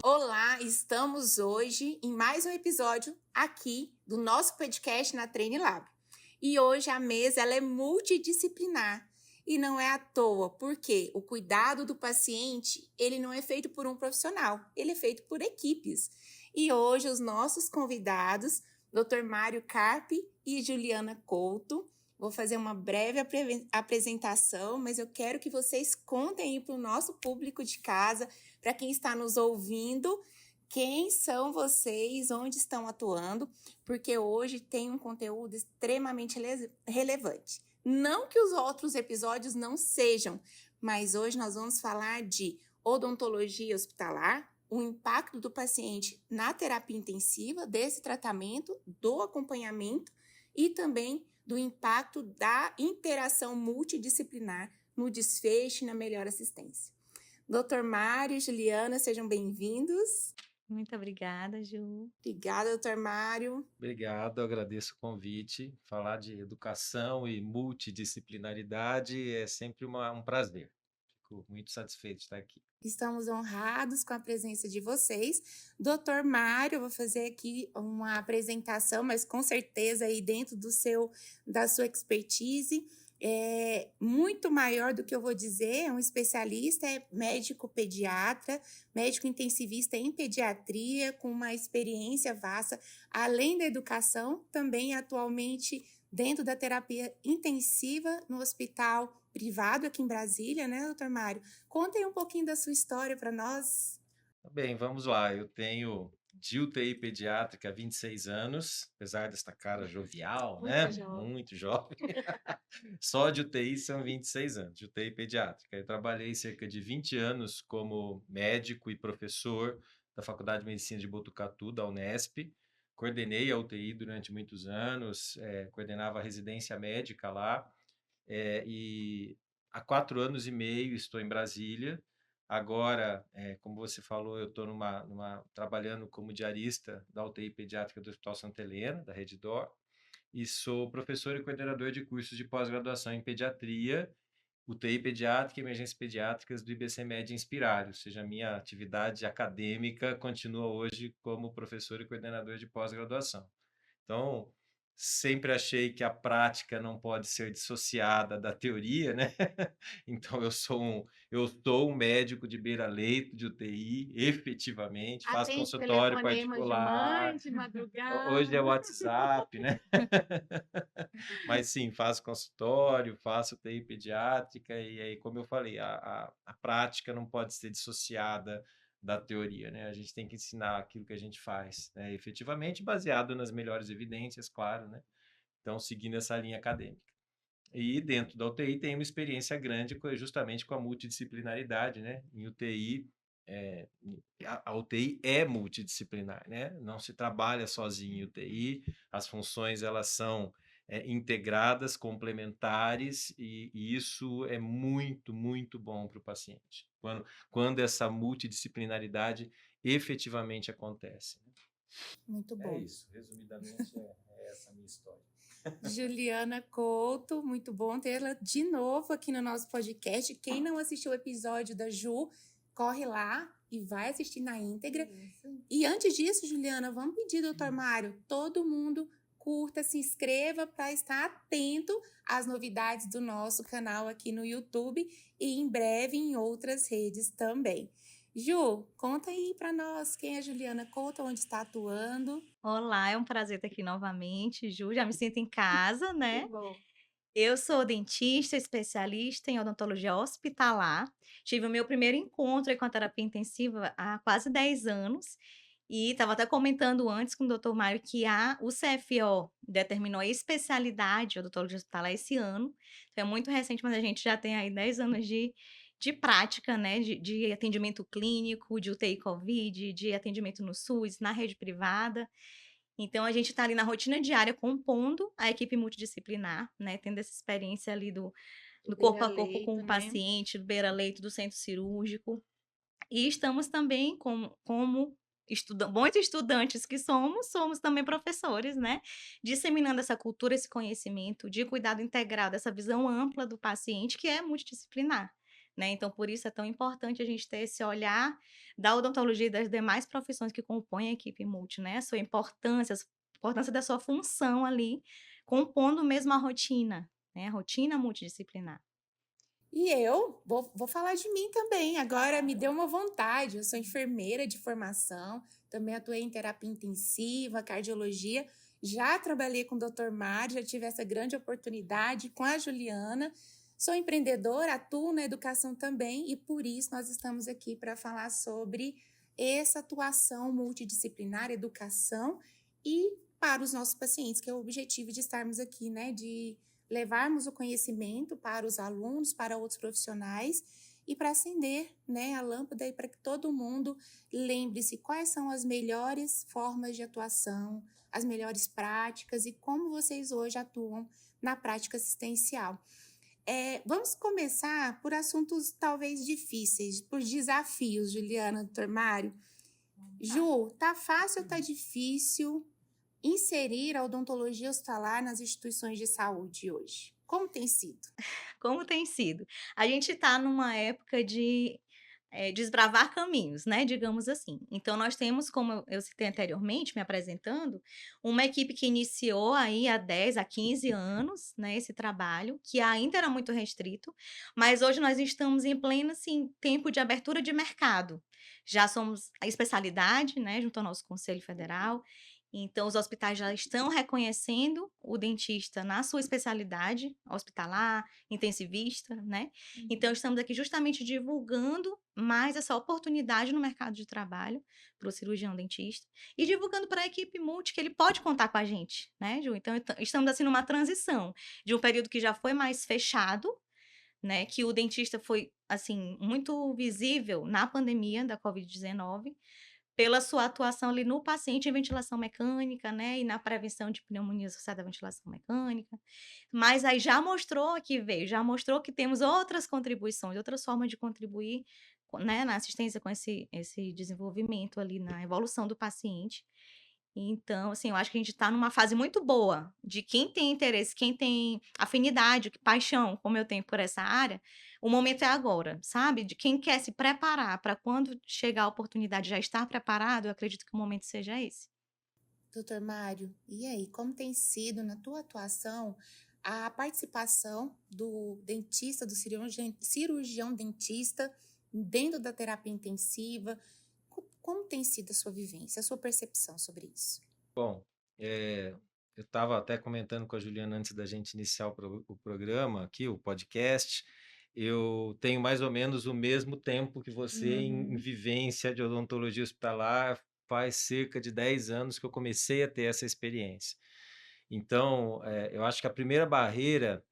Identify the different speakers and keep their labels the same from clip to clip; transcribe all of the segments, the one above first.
Speaker 1: Olá, estamos hoje em mais um episódio aqui do nosso podcast na Train Lab. E hoje a mesa ela é multidisciplinar e não é à toa, porque o cuidado do paciente ele não é feito por um profissional, ele é feito por equipes. E hoje os nossos convidados, Dr. Mário Carpi e Juliana Couto, vou fazer uma breve apresentação, mas eu quero que vocês contem aí para o nosso público de casa, para quem está nos ouvindo, quem são vocês, onde estão atuando, porque hoje tem um conteúdo extremamente relevante. Não que os outros episódios não sejam, mas hoje nós vamos falar de odontologia hospitalar, o impacto do paciente na terapia intensiva, desse tratamento, do acompanhamento e também do impacto da interação multidisciplinar no desfecho e na melhor assistência. Dr. Mário e Juliana, sejam bem-vindos.
Speaker 2: Muito obrigada, Ju.
Speaker 1: Obrigada, Dr. Mário.
Speaker 3: Obrigado, eu agradeço o convite. Falar de educação e multidisciplinaridade é sempre um prazer. Fico muito satisfeito de estar aqui.
Speaker 1: Estamos honrados com a presença de vocês. Dr. Mário, eu vou fazer aqui uma apresentação, mas com certeza aí dentro da sua expertise, é muito maior do que eu vou dizer, é um especialista, é médico pediatra, médico intensivista em pediatria, com uma experiência vasta, além da educação, também atualmente dentro da terapia intensiva no hospital privado aqui em Brasília, né, doutor Mário? Conta aí um pouquinho da sua história para nós.
Speaker 3: Bem, vamos lá. Eu tenho de UTI pediátrica há 26 anos, apesar desta cara jovial, né? Muito jovem. Só de UTI são 26 anos, de UTI pediátrica. Eu trabalhei cerca de 20 anos como médico e professor da Faculdade de Medicina de Botucatu, da Unesp. Coordenei a UTI durante muitos anos, coordenava a residência médica lá. E há 4 anos e meio estou em Brasília. Agora, como você falou, eu estou trabalhando como diarista da UTI pediátrica do Hospital Santa Helena, da Rede D'Or, e sou professor e coordenador de cursos de pós-graduação em pediatria, UTI pediátrica e emergências pediátricas do IBCMed Inspirário, ou seja, a minha atividade acadêmica continua hoje como professor e coordenador de pós-graduação. Então, sempre achei que a prática não pode ser dissociada da teoria, né? Então, eu sou um médico de beira-leito de UTI, efetivamente, faço consultório particular.
Speaker 2: De madrugada.
Speaker 3: Hoje é WhatsApp, né? Mas sim, faço consultório, faço UTI pediátrica, e aí, como eu falei, a prática não pode ser dissociada da teoria, né? A gente tem que ensinar aquilo que a gente faz, né? Efetivamente baseado nas melhores evidências, claro, né? Então, seguindo essa linha acadêmica. E dentro da UTI tem uma experiência grande justamente com a multidisciplinaridade, né? Em UTI, a UTI é multidisciplinar, né? Não se trabalha sozinho em UTI, as funções elas são integradas, complementares, e isso é muito, muito bom para o paciente, quando essa multidisciplinaridade efetivamente acontece.
Speaker 1: Muito bom.
Speaker 3: É isso, resumidamente é essa a minha história.
Speaker 1: Juliana Couto, muito bom tê-la de novo aqui no nosso podcast. Quem não assistiu o episódio da Ju, corre lá e vai assistir na íntegra. Isso. E antes disso, Juliana, vamos pedir, doutor Mário, todo mundo curta, se inscreva para estar atento às novidades do nosso canal aqui no YouTube e em breve em outras redes também. Ju, conta aí para nós quem é a Juliana Couto, onde está atuando.
Speaker 2: Olá, é um prazer estar aqui novamente, Ju. Já me sinto em casa, né?
Speaker 1: Que bom.
Speaker 2: Eu sou dentista, especialista em odontologia hospitalar. Tive o meu primeiro encontro aí com a terapia intensiva há quase 10 anos. E estava até comentando antes com o doutor Mário que o CFO determinou a especialidade de odontologia hospitalar esse ano. Então é muito recente, mas a gente já tem aí 10 anos de prática, né? De atendimento clínico, de UTI Covid, de atendimento no SUS, na rede privada. Então, a gente está ali na rotina diária compondo a equipe multidisciplinar, né? Tendo essa experiência ali do corpo a corpo com o paciente, do beira-leito, do centro cirúrgico. E estamos também como bons estudantes que somos também professores, né? Disseminando essa cultura, esse conhecimento de cuidado integral, dessa visão ampla do paciente, que é multidisciplinar. Né? Então, por isso é tão importante a gente ter esse olhar da odontologia e das demais profissões que compõem a equipe multi, né? A importância da sua função ali, compondo mesmo a rotina, né? A rotina multidisciplinar.
Speaker 1: E eu vou falar de mim também. Agora me deu uma vontade. Eu sou enfermeira de formação, também atuei em terapia intensiva, cardiologia. Já trabalhei com o Dr. Mário, já tive essa grande oportunidade com a Juliana. Sou empreendedora, atuo na educação também e por isso nós estamos aqui para falar sobre essa atuação multidisciplinar, educação e para os nossos pacientes, que é o objetivo de estarmos aqui, né? De levarmos o conhecimento para os alunos, para outros profissionais e para acender, né, a lâmpada e para que todo mundo lembre-se quais são as melhores formas de atuação, as melhores práticas e como vocês hoje atuam na prática assistencial. Vamos começar por assuntos talvez difíceis, por desafios, Juliana, doutor Mário. Ju, tá fácil ou tá difícil inserir a odontologia hospitalar nas instituições de saúde hoje? Como tem sido?
Speaker 2: Como tem sido? A gente está numa época de desbravar caminhos, né, digamos assim. Então nós temos, como eu citei anteriormente, me apresentando, uma equipe que iniciou aí há 10, há 15 anos, né, esse trabalho, que ainda era muito restrito, mas hoje nós estamos em pleno, assim, tempo de abertura de mercado. Já somos a especialidade, né, junto ao nosso Conselho Federal, então os hospitais já estão reconhecendo o dentista na sua especialidade hospitalar, intensivista, né? Então, estamos aqui justamente divulgando mais essa oportunidade no mercado de trabalho para o cirurgião dentista e divulgando para a equipe multi que ele pode contar com a gente, né, Ju? Então, estamos assim numa transição de um período que já foi mais fechado, né, que o dentista foi, assim, muito visível na pandemia da Covid-19, pela sua atuação ali no paciente em ventilação mecânica, né, e na prevenção de pneumonia associada à ventilação mecânica. Mas aí já mostrou que temos outras contribuições, outras formas de contribuir, né, na assistência com esse desenvolvimento ali na evolução do paciente. Então, assim, eu acho que a gente está numa fase muito boa de quem tem interesse, quem tem afinidade, paixão, como eu tenho por essa área, o momento é agora, sabe? De quem quer se preparar para quando chegar a oportunidade já estar preparado, eu acredito que o momento seja esse.
Speaker 1: Doutor Mário, e aí, como tem sido na tua atuação a participação do dentista, do cirurgião dentista dentro da terapia intensiva? Como tem sido a sua vivência, a sua percepção sobre isso?
Speaker 3: Bom, eu estava até comentando com a Juliana antes da gente iniciar o programa aqui, o podcast. Eu tenho mais ou menos o mesmo tempo que você em vivência de odontologia hospitalar. Faz cerca de 10 anos que eu comecei a ter essa experiência. Então, eu acho que a primeira barreira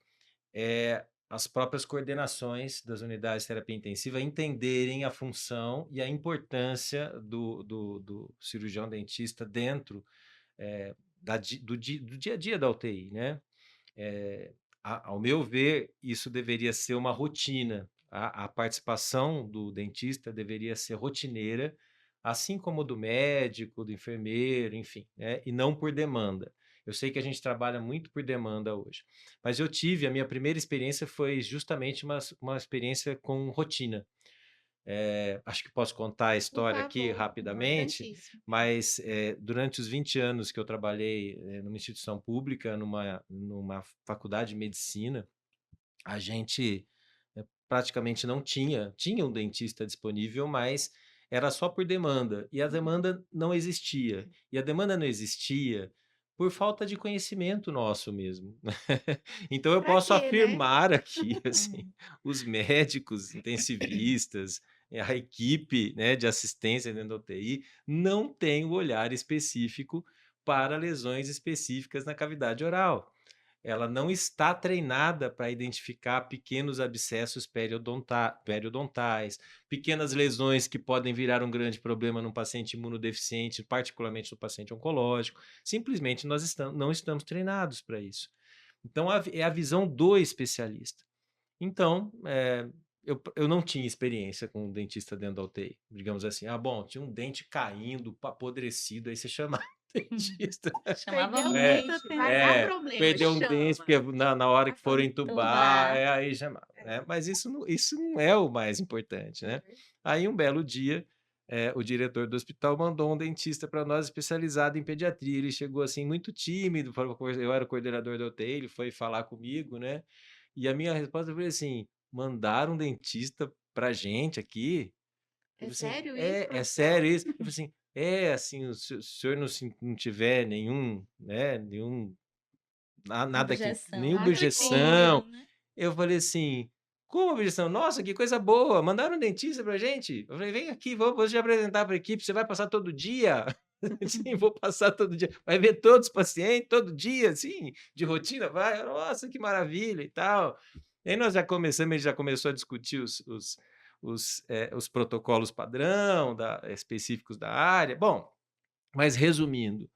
Speaker 3: é as próprias coordenações das unidades de terapia intensiva entenderem a função e a importância do cirurgião dentista dentro do dia a dia da UTI, né? Ao meu ver, isso deveria ser uma rotina. A participação do dentista deveria ser rotineira, assim como do médico, do enfermeiro, enfim, né? E não por demanda. Eu sei que a gente trabalha muito por demanda hoje, mas a minha primeira experiência foi justamente uma experiência com rotina. Acho que posso contar a
Speaker 1: Por
Speaker 3: história aqui
Speaker 1: favor,
Speaker 3: rapidamente,
Speaker 1: importantíssimo.
Speaker 3: mas durante os 20 anos que eu trabalhei numa instituição pública, numa faculdade de medicina, a gente praticamente não tinha um dentista disponível, mas era só por demanda, e a demanda não existia. E a demanda não existia por falta de conhecimento nosso mesmo. Então eu
Speaker 1: Pra
Speaker 3: posso
Speaker 1: quê, né?
Speaker 3: afirmar aqui, assim, os médicos intensivistas, a equipe, né, de assistência dentro da UTI, não tem o olhar específico para lesões específicas na cavidade oral. Ela não está treinada para identificar pequenos abscessos periodontais, pequenas lesões que podem virar um grande problema num paciente imunodeficiente, particularmente no paciente oncológico. Simplesmente nós não estamos treinados para isso. Então, é a visão do especialista. Então, eu não tinha experiência com um dentista dentro da UTI, digamos assim. Bom, tinha um dente caindo, apodrecido, aí você chamava o dentista.
Speaker 2: Chamava
Speaker 1: Perdeu o
Speaker 3: É,
Speaker 2: muita
Speaker 1: dente, vai dar
Speaker 2: atenção.
Speaker 1: problema,
Speaker 3: perdeu um dente,
Speaker 1: chama.
Speaker 3: porque na hora que foram entubar,
Speaker 2: Tubar.
Speaker 3: aí chamava, né? Mas isso não é o mais importante, né? Aí um belo dia, o diretor do hospital mandou um dentista para nós especializado em pediatria. Ele chegou assim muito tímido, eu era o coordenador da UTI, ele foi falar comigo, né? E a minha resposta foi assim: mandaram um dentista pra gente aqui?
Speaker 1: É
Speaker 3: Eu falei assim,
Speaker 1: sério isso,
Speaker 3: é
Speaker 1: professor?
Speaker 3: sério isso? Eu falei assim, assim, se o senhor não tiver nenhum, né, nada que,
Speaker 2: Objeção,
Speaker 3: nenhuma
Speaker 1: Nada
Speaker 3: objeção.
Speaker 1: contra.
Speaker 2: né?
Speaker 3: Eu falei assim, como objeção? Nossa, que coisa boa, mandaram um dentista pra gente. Eu falei, vem aqui, vou te apresentar pra equipe, você vai passar todo dia? Sim, vou passar todo dia. Vai ver todos os pacientes, todo dia, assim, de rotina? Vai, nossa, que maravilha e tal. E aí nós já começamos, ele já começou a discutir os protocolos padrão, específicos da área. Bom, mas resumindo,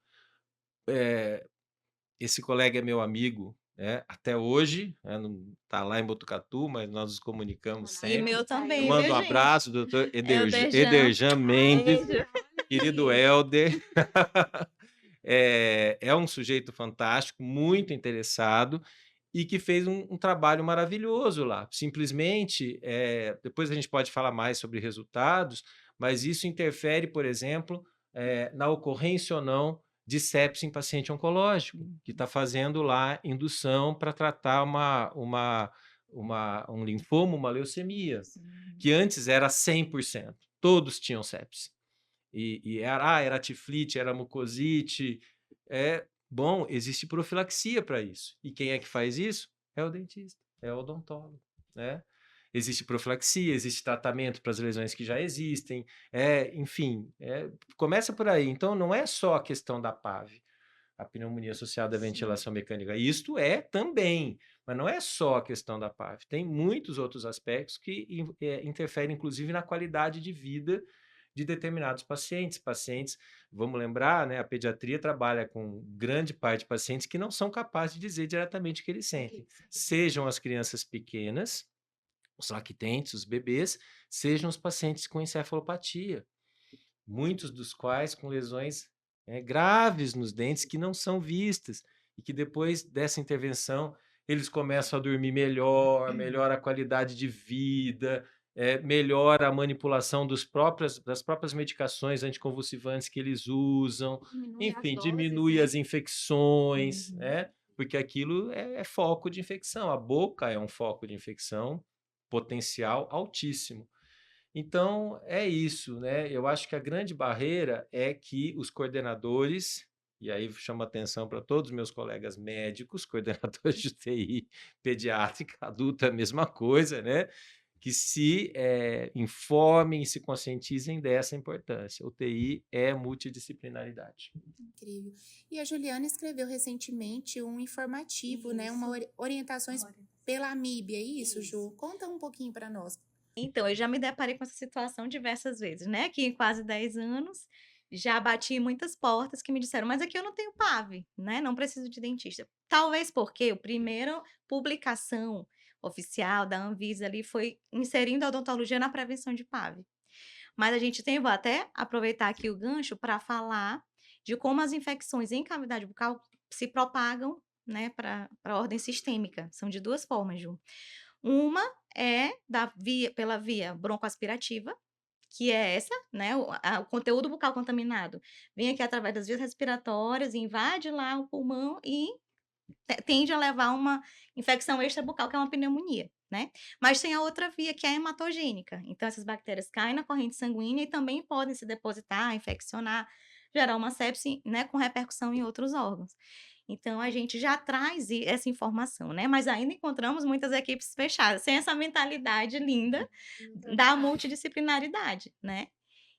Speaker 3: esse colega é meu amigo, né, até hoje, né, não está lá em Botucatu, mas nós nos comunicamos
Speaker 2: E
Speaker 3: sempre.
Speaker 2: meu
Speaker 1: Tá,
Speaker 3: Eu
Speaker 2: também,
Speaker 3: mando
Speaker 2: viu,
Speaker 3: um
Speaker 2: gente?
Speaker 3: abraço, doutor
Speaker 2: É o Dejan.
Speaker 3: Ederjan Mendes,
Speaker 2: Beijo.
Speaker 3: querido Helder. É um sujeito fantástico, muito interessado e que fez um trabalho maravilhoso lá. Simplesmente, depois a gente pode falar mais sobre resultados, mas isso interfere, por exemplo, na ocorrência ou não de sepse em paciente oncológico, que está fazendo lá indução para tratar um linfoma, uma leucemia, que antes era 100%, todos tinham sepse. E era tiflite, era mucosite. Bom, existe profilaxia para isso. E quem é que faz isso? É o dentista, é o odontólogo, né? Existe profilaxia, existe tratamento para as lesões que já existem, enfim, começa por aí. Então, não é só a questão da PAV, a pneumonia associada à ventilação mecânica. Isto é também, mas não é só a questão da PAV. Tem muitos outros aspectos que interferem, inclusive, na qualidade de vida de determinados pacientes. Vamos lembrar, né, a pediatria trabalha com grande parte de pacientes que não são capazes de dizer diretamente o que eles sentem. Sejam as crianças pequenas, os lactentes, os bebês, sejam os pacientes com encefalopatia, muitos dos quais com lesões graves nos dentes que não são vistas e que depois dessa intervenção eles começam a dormir melhor, melhora a qualidade de vida, melhora a manipulação das próprias medicações anticonvulsivantes que eles usam, enfim, diminui as infecções, né? Porque aquilo é foco de infecção. A boca é um foco de infecção potencial altíssimo. Então, é isso, né? Eu acho que a grande barreira é que os coordenadores, e aí chamo atenção para todos os meus colegas médicos, coordenadores de UTI pediátrica, adulta, a mesma coisa, né? Que se informem e se conscientizem dessa importância. UTI é multidisciplinaridade.
Speaker 1: Incrível. E a Juliana escreveu recentemente um informativo, né? Orientações pela AMIB, é isso, Ju? Conta um pouquinho para nós.
Speaker 2: Então, eu já me deparei com essa situação diversas vezes, né? Que em quase 10 anos já bati em muitas portas que me disseram, mas aqui eu não tenho PAV, né? Não preciso de dentista. Talvez porque a primeira publicação oficial da Anvisa ali foi inserindo a odontologia na prevenção de PAV. Mas a gente tem, vou até aproveitar aqui o gancho para falar de como as infecções em cavidade bucal se propagam, né, para a ordem sistêmica. São de duas formas, Ju. Uma é pela via broncoaspirativa, que é essa, né? O conteúdo bucal contaminado vem aqui através das vias respiratórias, invade lá o pulmão e tende a levar uma infecção extrabucal, que é uma pneumonia, né? Mas tem a outra via, que é a hematogênica. Então, essas bactérias caem na corrente sanguínea e também podem se depositar, infeccionar, gerar uma sepse, né, com repercussão em outros órgãos. Então, a gente já traz essa informação, né? Mas ainda encontramos muitas equipes fechadas, sem essa mentalidade linda da multidisciplinaridade, né?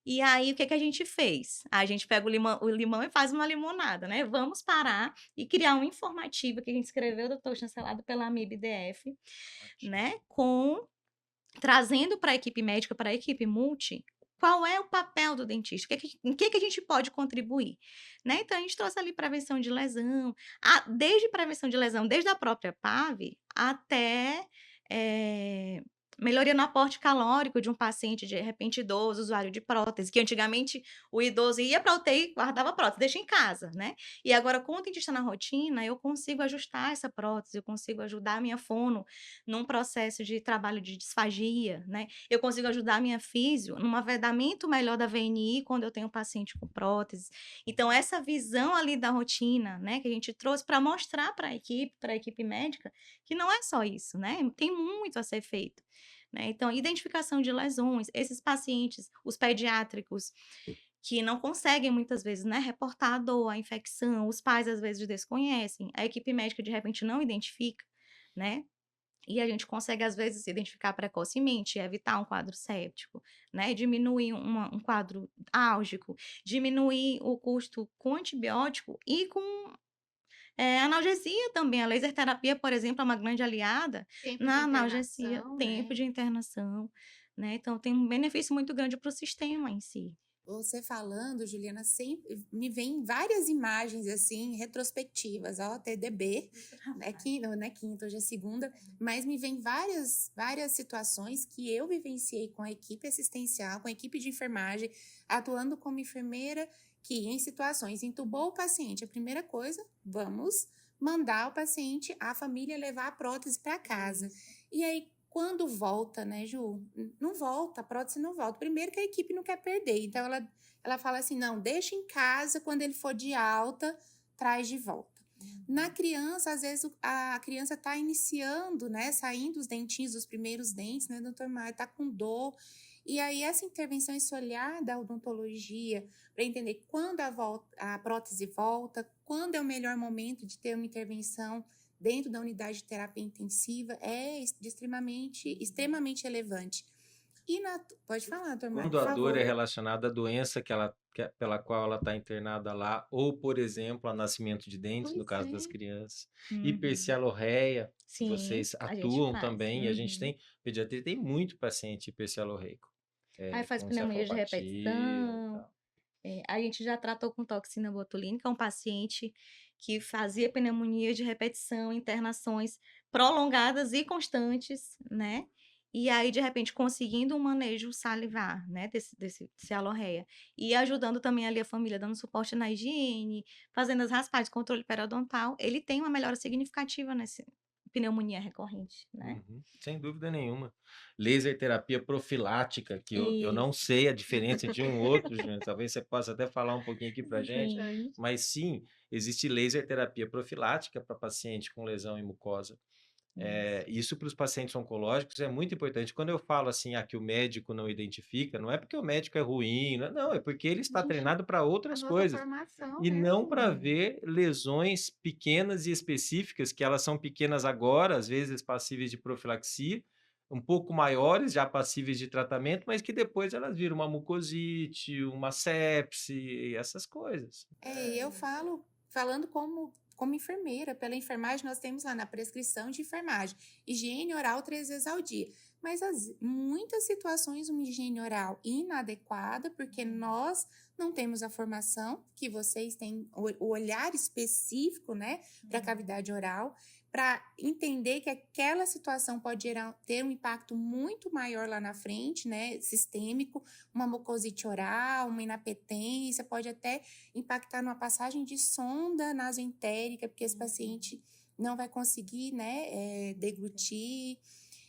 Speaker 2: E aí, o que a gente fez? A gente pega o limão e faz uma limonada, né? Vamos parar e criar um informativo que a gente escreveu, doutor, chancelado pela AMIB-DF, né? Trazendo para a equipe médica, para a equipe multi, qual é o papel do dentista? Em que a gente pode contribuir? Né? Então, a gente trouxe ali prevenção de lesão, desde prevenção de lesão, desde a própria PAV, até melhoria no aporte calórico de um paciente, de repente, idoso, usuário de prótese, que antigamente o idoso ia para UTI e guardava a prótese, deixa em casa, né? E agora, com o dentista na rotina, eu consigo ajustar essa prótese, eu consigo ajudar a minha fono num processo de trabalho de disfagia, né? Eu consigo ajudar a minha físio num vedamento melhor da VNI quando eu tenho um paciente com prótese. Então, essa visão ali da rotina, né, que a gente trouxe para mostrar para a equipe médica, que não é só isso, né? Tem muito a ser feito. Né? Então, identificação de lesões, esses pacientes, os pediátricos, que não conseguem muitas vezes, né, reportar a dor, a infecção, os pais às vezes desconhecem, a equipe médica de repente não identifica, né? E a gente consegue, às vezes, identificar precocemente, evitar um quadro séptico, né? Diminuir um quadro álgico, diminuir o custo com antibiótico e com analgesia também. A laser terapia, por exemplo, é uma grande aliada
Speaker 1: Tempo de
Speaker 2: na analgesia,
Speaker 1: internação,
Speaker 2: tempo
Speaker 1: né?
Speaker 2: de internação, né? Então, tem um benefício muito grande para o sistema em si.
Speaker 1: Você falando, Juliana, sempre me vem várias imagens assim, retrospectivas, ó, TDB, não é quinta, hoje é segunda, mas me vem várias situações que eu vivenciei com a equipe assistencial, com a equipe de enfermagem, atuando como enfermeira, que em situações entubou o paciente, a primeira coisa, vamos mandar o paciente, a família levar a prótese para casa. E aí, quando volta, né, Ju? Não volta, a prótese não volta. Primeiro que a equipe não quer perder. Então, ela fala assim, não, deixa em casa, quando ele for de alta, traz de volta. Na criança, às vezes, a criança está iniciando, né, saindo os dentinhos, os primeiros dentes, né, doutor Mário, está com dor. E aí, essa intervenção, esse olhar da odontologia, para entender quando a prótese volta, quando é o melhor momento de ter uma intervenção dentro da unidade de terapia intensiva é extremamente relevante. Pode falar, doutor Mário,
Speaker 3: Quando
Speaker 1: por
Speaker 3: a dor é
Speaker 1: favor.
Speaker 3: relacionada à doença pela qual ela está internada lá, ou, por exemplo, a nascimento de dentes, no
Speaker 1: Pois
Speaker 3: caso das
Speaker 1: é.
Speaker 3: crianças,
Speaker 2: Uhum.
Speaker 3: hipercialorreia, que
Speaker 2: Sim,
Speaker 3: vocês
Speaker 2: a gente
Speaker 3: atuam
Speaker 2: faz.
Speaker 3: também, e a gente
Speaker 2: Uhum.
Speaker 3: tem, pediatria tem muito paciente hipercialorreico,
Speaker 2: Aí faz
Speaker 3: com
Speaker 2: pneumonia de
Speaker 3: cefalopatia e
Speaker 2: repetição.
Speaker 3: tal.
Speaker 2: A gente já tratou com toxina botulínica um paciente que fazia pneumonia de repetição, internações prolongadas e constantes, né? E aí, de repente, conseguindo um manejo salivar, né, desse cialorreia. E ajudando também ali a família, dando suporte na higiene, fazendo as raspagens, controle periodontal, ele tem uma melhora significativa nessa pneumonia recorrente, né?
Speaker 3: Uhum, sem dúvida nenhuma. Laser terapia profilática, que eu não
Speaker 2: Isso.
Speaker 3: sei a diferença de um outro, Juliana, talvez você possa até falar um pouquinho aqui pra gente,
Speaker 2: Sim.
Speaker 3: mas sim, existe laser terapia profilática para paciente com lesão em mucosa.
Speaker 2: Isso.
Speaker 3: Isso para os pacientes oncológicos é muito importante. Quando eu falo assim, que o médico não identifica, não é porque o médico é ruim, não, é porque ele
Speaker 1: A
Speaker 3: está
Speaker 1: gente,
Speaker 3: treinado para
Speaker 1: a
Speaker 3: outras
Speaker 1: nossa
Speaker 3: coisas.
Speaker 1: formação
Speaker 3: E
Speaker 1: é
Speaker 3: não para
Speaker 1: assim.
Speaker 3: ver lesões pequenas e específicas, que elas são pequenas agora, às vezes passíveis de profilaxia, um pouco maiores, já passíveis de tratamento, mas que depois elas viram uma mucosite, uma sepse, essas coisas.
Speaker 1: E eu falando como enfermeira, pela enfermagem, nós temos lá na prescrição de enfermagem, higiene oral 3 vezes ao dia. Mas muitas situações, uma higiene oral inadequada, porque nós não temos a formação que vocês têm, o olhar específico, né, para a cavidade oral, para entender que aquela situação pode ter um impacto muito maior lá na frente, né, sistêmico, uma mucosite oral, uma inapetência, pode até impactar numa passagem de sonda nasoentérica, porque esse paciente não vai conseguir, né, deglutir.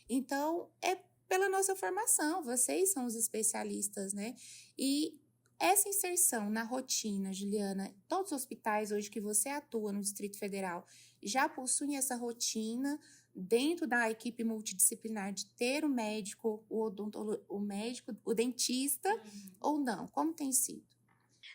Speaker 1: Então, é pela nossa formação, vocês são os especialistas, né? E essa inserção na rotina, Juliana, todos os hospitais hoje que você atua no Distrito Federal já possuem essa rotina dentro da equipe multidisciplinar de ter o médico, o médico, o dentista ou não? Como tem sido?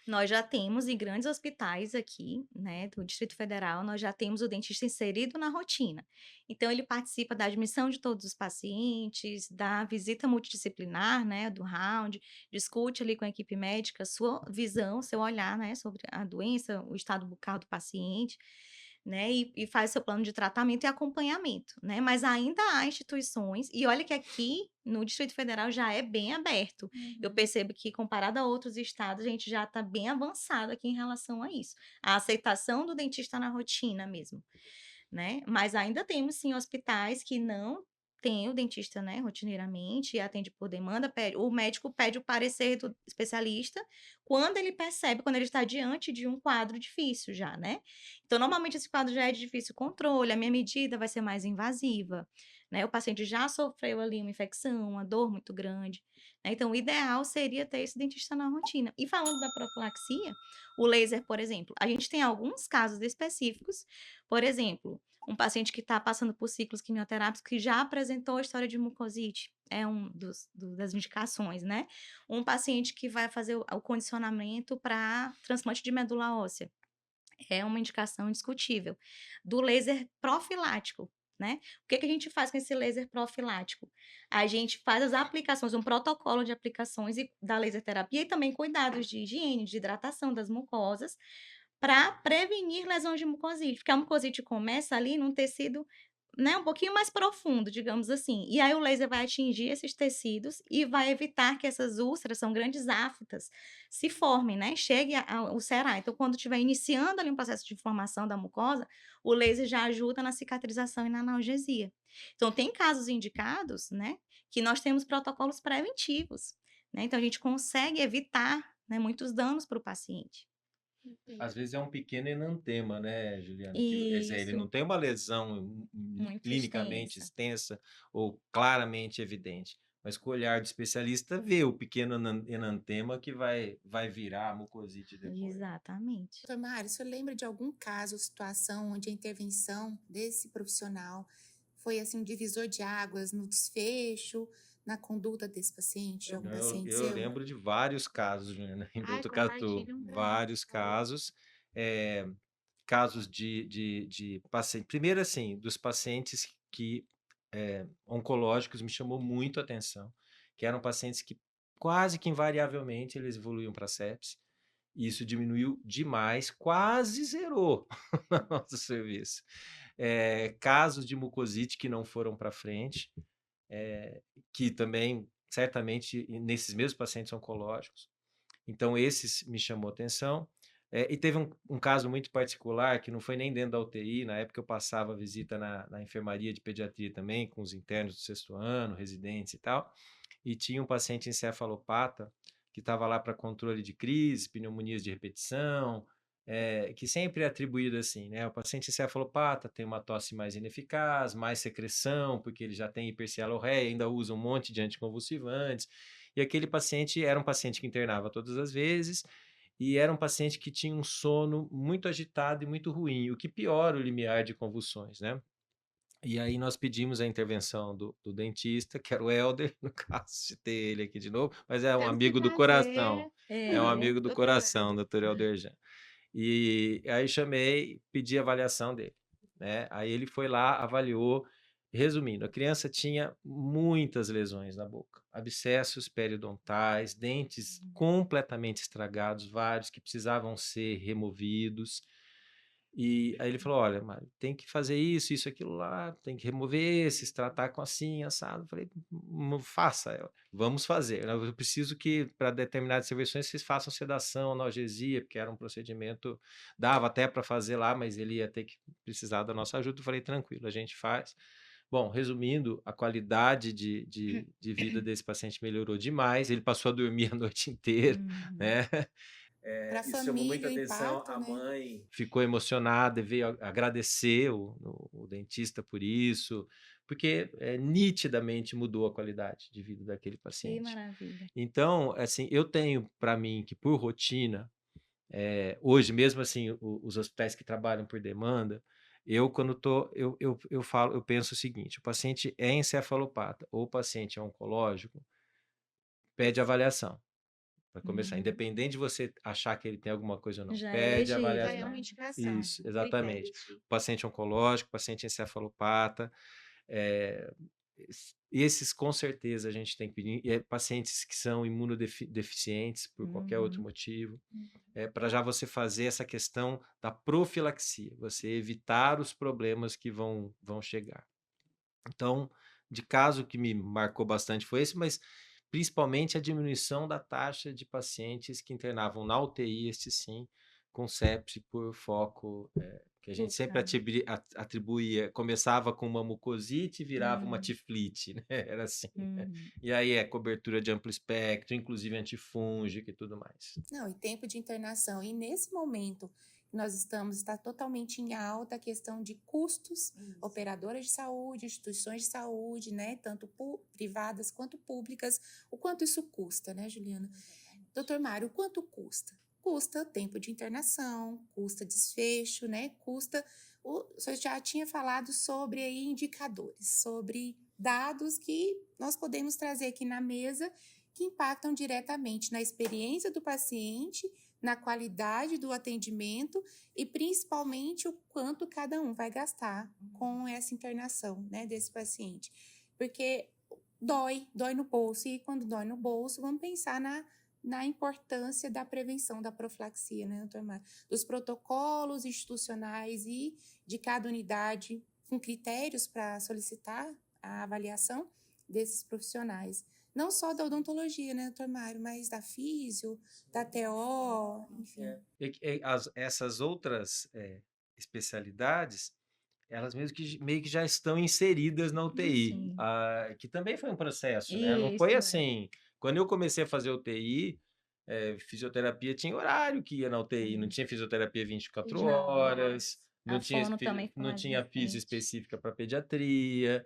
Speaker 2: Nós já temos em grandes hospitais aqui, né, do Distrito Federal, nós já temos o dentista inserido na rotina. Então, ele participa da admissão de todos os pacientes, da visita multidisciplinar, né, do round, discute ali com a equipe médica sua visão, seu olhar, né, sobre a doença, o estado bucal do paciente, né, e faz seu plano de tratamento e acompanhamento, né, mas ainda há instituições, e olha que aqui no Distrito Federal já é bem aberto. Eu percebo que, comparado a outros estados, a gente já está bem avançado aqui em relação a isso. A aceitação do dentista na rotina mesmo, né? Mas ainda temos, sim, hospitais que não tem o dentista, né, rotineiramente, e atende por demanda, o médico pede o parecer do especialista quando ele percebe, quando ele está diante de um quadro difícil já, né. Então, normalmente, esse quadro já é de difícil controle, a minha medida vai ser mais invasiva, né, o paciente já sofreu ali uma infecção, uma dor muito grande, né, então o ideal seria ter esse dentista na rotina. E falando da profilaxia, o laser, por exemplo, a gente tem alguns casos específicos, por exemplo, um paciente que está passando por ciclos quimioterápicos que já apresentou história de mucosite, é um das indicações, né. Um paciente que vai fazer o condicionamento para transplante de medula óssea, é uma indicação indiscutível. Do laser profilático, né. O que que a gente faz com esse laser profilático? A gente faz as aplicações, um protocolo de aplicações da laser terapia e também cuidados de higiene, de hidratação das mucosas, para prevenir lesões de mucosite, porque a mucosite começa ali num tecido, né, um pouquinho mais profundo, digamos assim, e aí o laser vai atingir esses tecidos e vai evitar que essas úlceras, são grandes aftas, se formem, né, chegue a ulcerar. Então, quando estiver iniciando ali um processo de formação da mucosa, o laser já ajuda na cicatrização e na analgesia. Então tem casos indicados, né, que nós temos protocolos preventivos, né, então a gente consegue evitar, né, muitos danos para o paciente.
Speaker 3: Às vezes é um pequeno enantema, né, Juliana? Que, quer dizer, ele
Speaker 2: Isso,
Speaker 3: não tem uma lesão
Speaker 2: muito
Speaker 3: clinicamente
Speaker 2: extensa.
Speaker 3: extensa ou claramente evidente, mas com o olhar do especialista vê o pequeno enantema que vai virar mucosite depois.
Speaker 2: Exatamente.
Speaker 1: Doutor Mário, o senhor lembra de algum caso ou situação onde a intervenção desse profissional foi assim um divisor de águas no desfecho, na conduta desse paciente, de algum
Speaker 3: Não, Eu,
Speaker 1: paciente
Speaker 3: eu
Speaker 1: seu?
Speaker 3: lembro de vários casos, Juliana, em
Speaker 1: Ai,
Speaker 3: Botucatu,
Speaker 1: compartilhe um pra mim,
Speaker 3: vários
Speaker 1: por favor.
Speaker 3: casos, casos de paciente. Primeiro, assim, dos pacientes que oncológicos me chamou muito a atenção, que eram pacientes que quase que invariavelmente eles evoluíam para sepse, e isso diminuiu demais, quase zerou no nosso serviço. Casos de mucosite que não foram para frente, que também, certamente, nesses mesmos pacientes oncológicos. Então, esses me chamou atenção. E teve um caso muito particular, que não foi nem dentro da UTI, na época eu passava visita na enfermaria de pediatria também, com os internos do sexto ano, residentes e tal, e tinha um paciente encefalopata, que estava lá para controle de crise, pneumonias de repetição, que sempre é atribuído assim, né? O paciente encefalopata tem uma tosse mais ineficaz, mais secreção, porque ele já tem hipercialorreia, ainda usa um monte de anticonvulsivantes, e aquele paciente era um paciente que internava todas as vezes, e era um paciente que tinha um sono muito agitado e muito ruim, o que piora o limiar de convulsões, né? E aí nós pedimos a intervenção do dentista, que era o Helder, no caso, citei ele aqui de novo, mas é um
Speaker 1: Temos que
Speaker 3: amigo do
Speaker 1: trazer
Speaker 3: coração, é um amigo do coração,
Speaker 1: doutorado.
Speaker 3: doutor Helder Jean. E aí chamei, pedi a avaliação dele, né? Aí ele foi lá, avaliou. Resumindo, a criança tinha muitas lesões na boca, abscessos periodontais, dentes completamente estragados, vários que precisavam ser removidos. E aí ele falou: olha, Mário, tem que fazer isso, isso, aquilo lá, tem que remover esses, tratar com assim, assado. Eu falei: Faça, vamos fazer. Eu preciso que, para determinadas intervenções, vocês façam sedação, analgesia, porque era um procedimento, dava até para fazer lá, mas ele ia ter que precisar da nossa ajuda. Eu falei: tranquilo, a gente faz. Bom, resumindo, a qualidade de vida desse paciente melhorou demais, ele passou a dormir a noite inteira,
Speaker 2: Uhum.
Speaker 3: né?
Speaker 1: Para a
Speaker 3: Isso chamou muita
Speaker 1: família, o
Speaker 3: atenção.
Speaker 1: impacto,
Speaker 3: A
Speaker 1: né?
Speaker 3: mãe ficou emocionada e veio agradecer o dentista por isso, porque nitidamente mudou a qualidade de vida daquele
Speaker 2: Que
Speaker 3: paciente.
Speaker 2: maravilha.
Speaker 3: Então, assim, eu tenho para mim que por rotina, hoje mesmo assim, os hospitais que trabalham por demanda, eu quando tô, eu falo, eu penso o seguinte: o paciente é encefalopata ou o paciente é oncológico, pede avaliação. Para começar,
Speaker 2: Uhum.
Speaker 3: independente de você achar que ele tem alguma coisa ou não,
Speaker 2: Já é
Speaker 3: pede
Speaker 1: Já
Speaker 2: elegível,
Speaker 1: é uma
Speaker 3: avaliação.
Speaker 2: né.
Speaker 1: indicação,
Speaker 3: Isso,
Speaker 1: um
Speaker 3: exatamente.
Speaker 1: critério de
Speaker 3: Paciente oncológico, paciente encefalopata, esses com certeza a gente tem que pedir, e pacientes que são imunodeficientes por qualquer outro
Speaker 2: Uhum.
Speaker 3: motivo, para já você fazer essa questão da profilaxia, você evitar os problemas que vão chegar. Então, de caso que me marcou bastante foi esse, mas principalmente a diminuição da taxa de pacientes que internavam na UTI, este sim, com sepse por foco, que a gente sempre atribuía, começava com uma mucosite e virava uma tiflite, né? Era assim. E aí é cobertura de amplo espectro, inclusive antifúngica e tudo mais.
Speaker 1: Não, e tempo de internação. E nesse momento que nós estamos, está totalmente em alta a questão de custos, operadoras de saúde, instituições de saúde, né? Tanto privadas quanto públicas. O quanto isso custa, né, Juliana? Doutor Mário, o quanto custa? Custa tempo de internação, custa desfecho, né? Custa. O senhor já tinha falado sobre aí indicadores, sobre dados que nós podemos trazer aqui na mesa que impactam diretamente na experiência do paciente, na qualidade do atendimento e principalmente o quanto cada um vai gastar com essa internação, né, desse paciente. Porque dói no bolso, e quando dói no bolso, vamos pensar na importância da prevenção da profilaxia, né, doutor Mário? Dos protocolos institucionais e de cada unidade, com critérios para solicitar a avaliação desses profissionais. Não só da odontologia, né, doutor Mário, mas da físio, da TO, enfim.
Speaker 3: Essas outras especialidades, elas meio que já estão inseridas na UTI, que também foi um processo, né? Não foi assim. Quando eu comecei a fazer UTI, fisioterapia tinha horário que ia na UTI, não tinha fisioterapia 24 horas, não tinha físio específica para pediatria,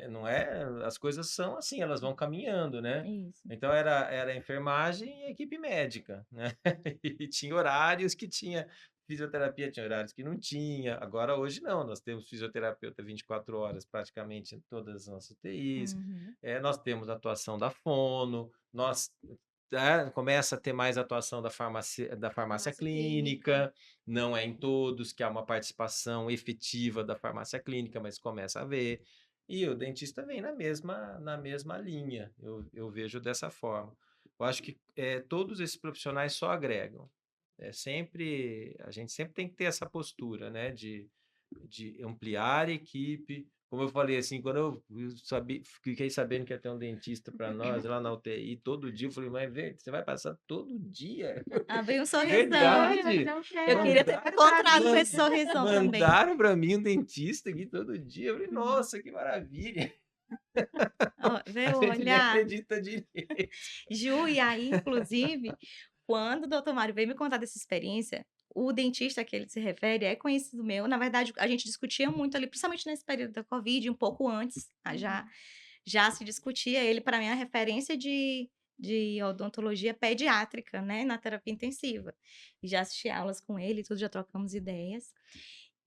Speaker 3: não é? As coisas são assim, elas vão caminhando, né? Então era enfermagem e equipe médica, né? E tinha horários que tinha fisioterapia, tinha horários que não tinha. Agora, hoje não, nós temos fisioterapeuta 24 horas praticamente em todas as nossas UTIs, nós temos atuação da fono, começa a ter mais atuação da farmácia clínica, não é em todos que há uma participação efetiva da farmácia clínica, mas começa a ver. E o dentista vem na mesma linha, eu vejo dessa forma. Eu acho que todos esses profissionais só agregam. A gente sempre tem que ter essa postura, né, de ampliar a equipe. Como eu falei, assim, quando eu fiquei sabendo que ia ter um dentista para nós lá na UTI todo dia, eu falei, mas você vai passar todo dia?
Speaker 2: Abriu um sorrisão.
Speaker 3: Verdade.
Speaker 2: Eu queria ter encontrado com esse sorrisão também.
Speaker 3: Mandaram para mim um dentista aqui todo dia. Eu falei, nossa, que maravilha.
Speaker 2: Veio
Speaker 3: A gente nem
Speaker 2: olhar.
Speaker 3: acredita direito.
Speaker 2: Ju, e aí, inclusive, quando o doutor Mário veio me contar dessa experiência, o dentista a que ele se refere é conhecido meu. Na verdade, a gente discutia muito ali, principalmente nesse período da Covid, um pouco antes, já se discutia. Ele, para mim, é a referência de odontologia pediátrica, né, na terapia intensiva. E já assisti aulas com ele, tudo, já trocamos ideias.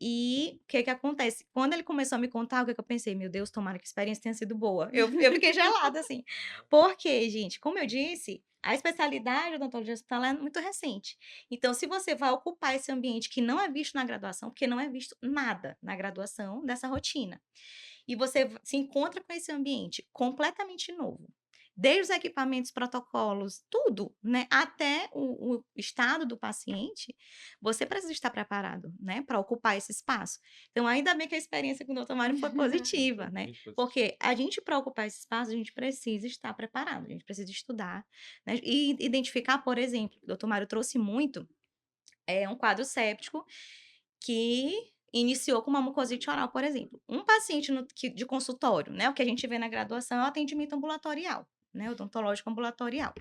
Speaker 2: E o que acontece? Quando ele começou a me contar, o que eu pensei? Meu Deus, tomara que a experiência tenha sido boa. Eu fiquei gelada, assim. Porque, gente, como eu disse, a especialidade de odontologia hospitalar é muito recente. Então, se você vai ocupar esse ambiente que não é visto na graduação, porque não é visto nada na graduação dessa rotina, e você se encontra com esse ambiente completamente novo, desde os equipamentos, protocolos, tudo, né? Até o estado do paciente, você precisa estar preparado, né? Para ocupar esse espaço. Então, ainda bem que a experiência com o Dr. Mário foi positiva, né? Porque a gente, para ocupar esse espaço, a gente precisa estar preparado, a gente precisa estudar, né? E identificar, por exemplo, o Dr. Mário trouxe muito, um quadro séptico que iniciou com uma mucosite oral, por exemplo. Um paciente de consultório, né? O que a gente vê na graduação é o atendimento ambulatorial, né, odontológico ambulatorial.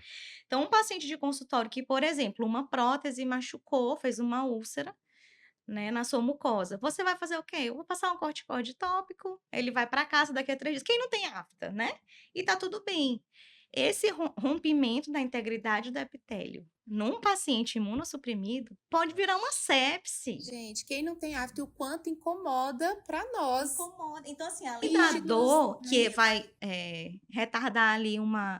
Speaker 2: Então, um paciente de consultório que, por exemplo, uma prótese machucou, fez uma úlcera, né, na sua mucosa, você vai fazer o quê? Eu vou passar um corticoide tópico, ele vai para casa daqui a 3 dias. Quem não tem afta, né? E tá tudo bem. Esse rompimento da integridade do epitélio num paciente imunossuprimido pode virar uma sepse.
Speaker 1: Gente, quem não tem afta, o quanto incomoda para nós.
Speaker 2: Incomoda. Então, assim, além da dor, que vai retardar ali uma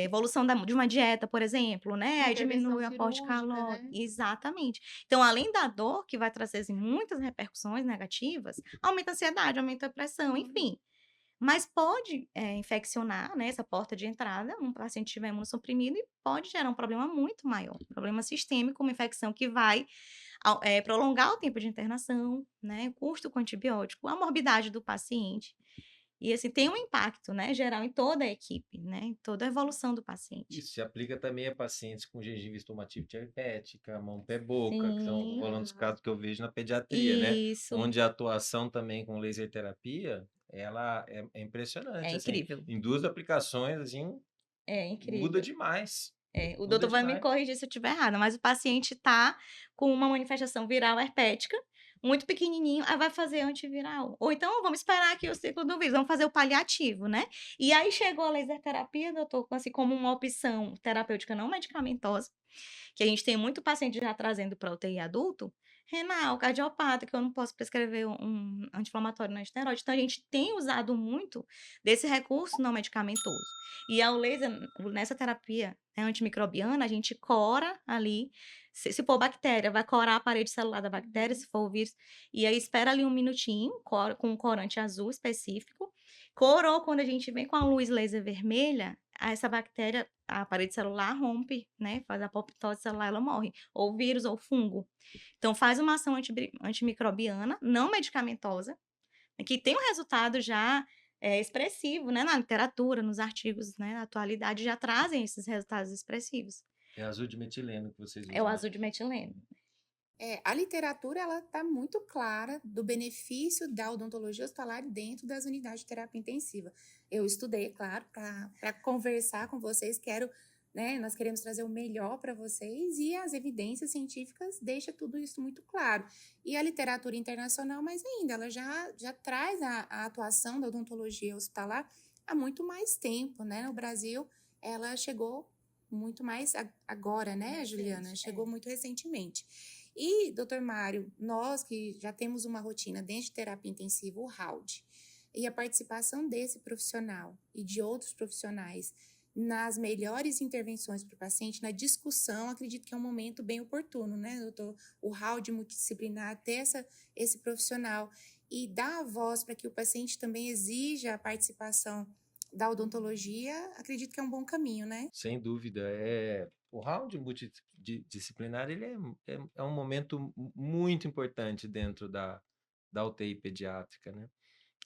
Speaker 2: evolução de uma dieta, por exemplo, né? Aí diminui o aporte calórico. Né? Exatamente. Então, além da dor, que vai trazer assim, muitas repercussões negativas, aumenta a ansiedade, aumenta a pressão, enfim. Mas pode infeccionar, né, essa porta de entrada, um paciente estiver imunossuprimido, e pode gerar um problema muito maior, um problema sistêmico, uma infecção que vai prolongar o tempo de internação, né, o custo com antibiótico, a morbidade do paciente. E, assim, tem um impacto, né, geral em toda a equipe, né, em toda a evolução do paciente.
Speaker 3: Isso se aplica também a pacientes com gengiva estomatite herpética, mão, pé, boca, que são
Speaker 2: Sim,
Speaker 3: falando dos casos que eu vejo na pediatria, né?
Speaker 2: isso,
Speaker 3: Onde a atuação também com laser terapia, ela é
Speaker 2: é
Speaker 3: impressionante, assim,
Speaker 2: incrível,
Speaker 3: em 2 aplicações, assim,
Speaker 2: é
Speaker 3: muda
Speaker 2: incrível.
Speaker 3: demais,
Speaker 2: É, o
Speaker 3: muda
Speaker 2: doutor vai me
Speaker 3: demais.
Speaker 2: corrigir se eu estiver errada, mas o paciente tá com uma manifestação viral herpética, muito pequenininho, aí vai fazer antiviral. Ou então vamos esperar aqui o ciclo do vírus, vamos fazer o paliativo, né. E aí chegou a laser terapia, doutor, assim, como uma opção terapêutica não medicamentosa, que a gente tem muito paciente já trazendo para UTI adulto, renal, cardiopata, que eu não posso prescrever um anti-inflamatório não esteroide, então a gente tem usado muito desse recurso não medicamentoso. E ao laser, nessa terapia, né, antimicrobiana, a gente cora ali, se for bactéria, vai corar a parede celular da bactéria, se for o vírus, e aí espera ali um minutinho, cora com um corante azul específico, corou, quando a gente vem com a luz laser vermelha, essa bactéria, a parede celular rompe, né, faz a apoptose celular, ela morre, ou vírus ou fungo. Então faz uma ação antimicrobiana, não medicamentosa, que tem um resultado já, expressivo, né, na literatura, nos artigos, né, na atualidade já trazem esses resultados expressivos.
Speaker 3: É azul de metileno que vocês
Speaker 2: É o
Speaker 3: usam, né?
Speaker 2: azul de metileno.
Speaker 1: A literatura ela está muito clara do benefício da odontologia hospitalar dentro das unidades de terapia intensiva. Eu estudei, claro, para conversar com vocês, quero, né, nós queremos trazer o melhor para vocês e as evidências científicas deixam tudo isso muito claro. E a literatura internacional, mais ainda, ela já traz a atuação da odontologia hospitalar há muito mais tempo, né? No Brasil, ela chegou muito mais agora, né, Juliana? Chegou muito recentemente. E, doutor Mário, nós que já temos uma rotina dentro de terapia intensiva, o RAUD, e a participação desse profissional e de outros profissionais nas melhores intervenções para o paciente, na discussão, acredito que é um momento bem oportuno, né, doutor? O RAUD multidisciplinar, ter esse profissional e dar a voz para que o paciente também exija a participação da odontologia, acredito que é um bom caminho, né?
Speaker 3: Sem dúvida, o round multidisciplinar ele é um momento muito importante dentro da UTI pediátrica, né?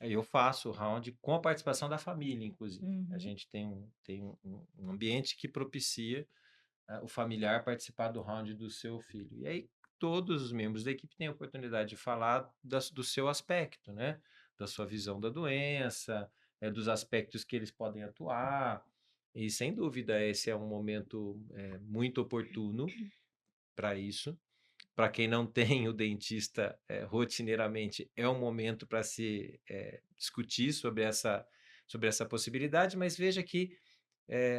Speaker 3: Aí eu faço o round com a participação da família, inclusive. A
Speaker 2: Uhum.
Speaker 3: gente tem um ambiente que propicia o familiar participar do round do seu filho. E aí todos os membros da equipe têm a oportunidade de falar do seu aspecto, né? Da sua visão da doença, dos aspectos que eles podem atuar. E sem dúvida, esse é um momento muito oportuno para isso. Para quem não tem o dentista rotineiramente, é um momento para se discutir sobre essa possibilidade, mas veja que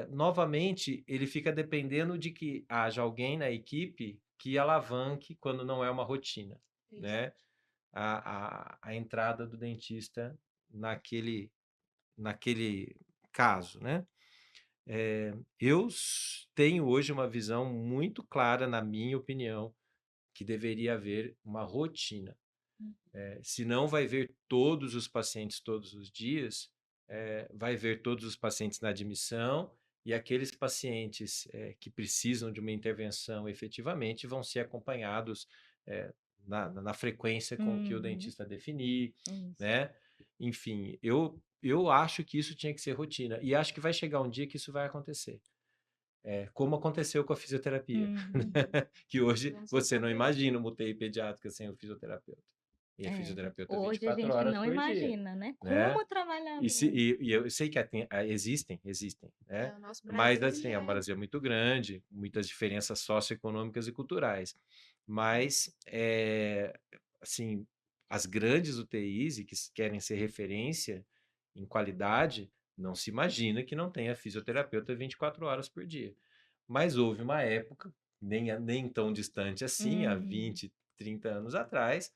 Speaker 3: novamente, ele fica dependendo de que haja alguém na equipe que alavanque quando não é uma rotina,
Speaker 1: Isso.
Speaker 3: né? A entrada do dentista naquele caso, né? Tenho hoje uma visão muito clara, na minha opinião, que deveria haver uma rotina. Se não vai ver todos os pacientes todos os dias, vai ver todos os pacientes na admissão e aqueles pacientes que precisam de uma intervenção efetivamente vão ser acompanhados na frequência com que o
Speaker 2: Uhum.
Speaker 3: dentista definir,
Speaker 2: Isso.
Speaker 3: né? Enfim, eu acho que isso tinha que ser rotina e acho que vai chegar um dia que isso vai acontecer. Como aconteceu com a fisioterapia,
Speaker 2: Uhum.
Speaker 3: que hoje
Speaker 1: Vamos
Speaker 3: você
Speaker 1: ficar
Speaker 3: não
Speaker 1: felizes.
Speaker 3: imagina uma UTI pediátrica sem o fisioterapeuta. E a
Speaker 2: É.
Speaker 3: fisioterapeuta
Speaker 2: Hoje a
Speaker 3: 24
Speaker 2: gente
Speaker 3: horas
Speaker 2: não
Speaker 3: por dia,
Speaker 2: imagina, né,
Speaker 3: né?
Speaker 2: como trabalhar
Speaker 3: E, se,
Speaker 2: bem.
Speaker 3: e eu sei que existem, né?
Speaker 1: O nosso
Speaker 3: Mas
Speaker 1: Brasil, ele
Speaker 3: assim, o
Speaker 1: é...
Speaker 3: Brasil é muito grande, muitas diferenças socioeconômicas e culturais. Mas, assim, as grandes UTIs e que querem ser referência em qualidade, não se imagina que não tenha fisioterapeuta 24 horas por dia. Mas houve uma época, nem tão distante assim, há
Speaker 2: Uhum.
Speaker 3: 20, 30 anos atrás,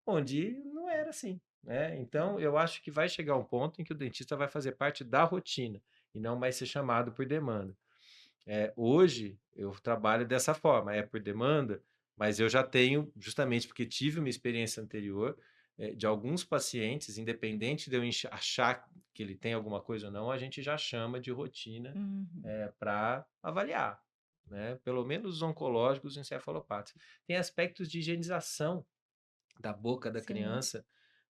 Speaker 3: onde não era assim, né? Então, eu acho que vai chegar um ponto em que o dentista vai fazer parte da rotina e não mais ser chamado por demanda. Hoje, eu trabalho dessa forma, é por demanda, mas eu já tenho, justamente porque tive uma experiência anterior, de alguns pacientes, independente de eu achar que ele tem alguma coisa ou não, a gente já chama de rotina
Speaker 2: Uhum.
Speaker 3: para avaliar, né? Pelo menos os oncológicos e encefalopatas. Tem aspectos de higienização da boca da
Speaker 2: Sim.
Speaker 3: criança,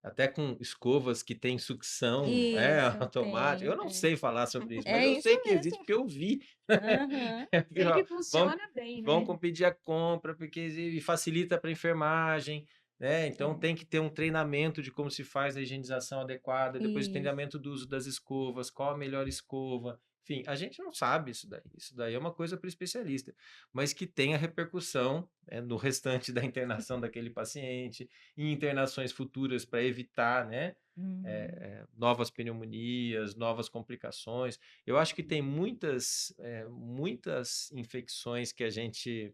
Speaker 3: até com escovas que tem sucção,
Speaker 2: Isso,
Speaker 3: automática.
Speaker 2: tem.
Speaker 3: Eu não sei falar sobre isso, mas
Speaker 2: É
Speaker 3: eu
Speaker 2: isso
Speaker 3: sei que existe
Speaker 2: mesmo.
Speaker 3: porque eu vi.
Speaker 2: Aham.
Speaker 3: Eu vi,
Speaker 1: Sei
Speaker 3: ó,
Speaker 1: que
Speaker 3: vão
Speaker 1: funciona bem,
Speaker 3: vão
Speaker 1: né?
Speaker 3: competir a compra, porque e facilita para enfermagem, né, então
Speaker 2: É.
Speaker 3: tem que ter um treinamento de como se faz a higienização adequada, depois o
Speaker 2: Isso.
Speaker 3: treinamento do uso das escovas, qual a melhor escova, enfim, a gente não sabe isso daí é uma coisa para especialista, mas que tenha repercussão, no restante da internação daquele paciente, em internações futuras para evitar, né,
Speaker 2: Uhum.
Speaker 3: novas pneumonias, novas complicações. Eu acho que tem muitas infecções que a gente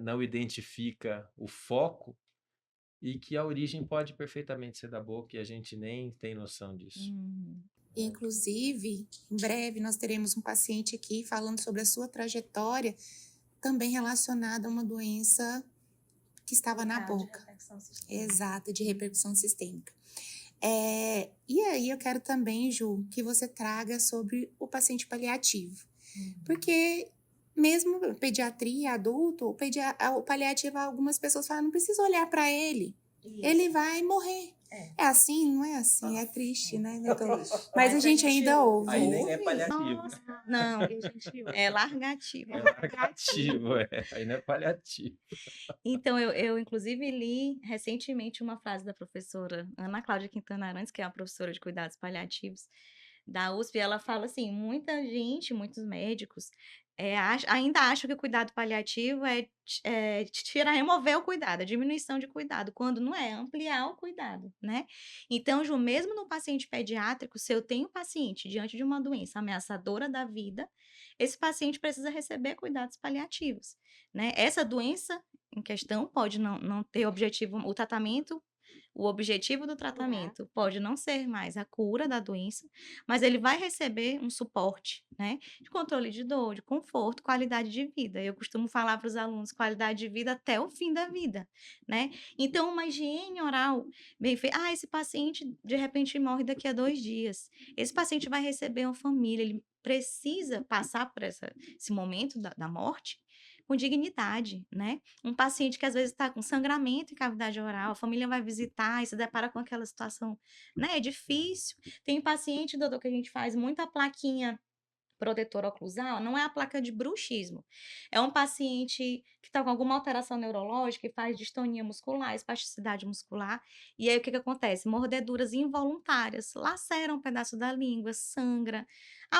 Speaker 3: não identifica o foco e que a origem pode perfeitamente ser da boca e a gente nem tem noção disso.
Speaker 2: Uhum.
Speaker 1: Inclusive, em breve nós teremos um paciente aqui falando sobre a sua trajetória, também relacionada a uma doença que estava na boca. Exato, de repercussão sistêmica. E aí eu quero também, Ju, que você traga sobre o paciente paliativo. Porque mesmo pediatria, adulto, o paliativo, algumas pessoas falam, não precisa olhar para ele. Ele vai morrer. É assim, não é assim? É triste, né? Mas a gente ainda ouve.
Speaker 3: Aí nem é paliativo.
Speaker 2: Nossa, não, é largativo.
Speaker 3: É largativo, aí não é paliativo.
Speaker 2: Então, eu inclusive li recentemente uma frase da professora Ana Cláudia Quintana Arantes, que é uma professora de cuidados paliativos da USP, e ela fala assim: muita gente, muitos médicos, ainda acham que o cuidado paliativo é tirar, remover o cuidado, a diminuição de cuidado, quando não é, ampliar o cuidado, né? Então, Ju, mesmo no paciente pediátrico, se eu tenho um paciente diante de uma doença ameaçadora da vida, esse paciente precisa receber cuidados paliativos, né? Essa doença em questão pode não ter objetivo, o objetivo do tratamento pode não ser mais a cura da doença, mas ele vai receber um suporte, né? De controle de dor, de conforto, qualidade de vida. Eu costumo falar para os alunos, qualidade de vida até o fim da vida, né? Então, uma higiene oral bem feita. Esse paciente, de repente, morre daqui a 2 dias. Esse paciente vai receber uma família, ele precisa passar por esse momento da morte com dignidade, né? Um paciente que às vezes está com sangramento em cavidade oral, a família vai visitar e se depara com aquela situação, né? É difícil. Tem paciente, doutor, que a gente faz muita plaquinha protetora oclusal, não é a placa de bruxismo. É um paciente que está com alguma alteração neurológica e faz distonia muscular, espasticidade muscular. E aí o que acontece? Mordeduras involuntárias, laceram um pedaço da língua, sangra.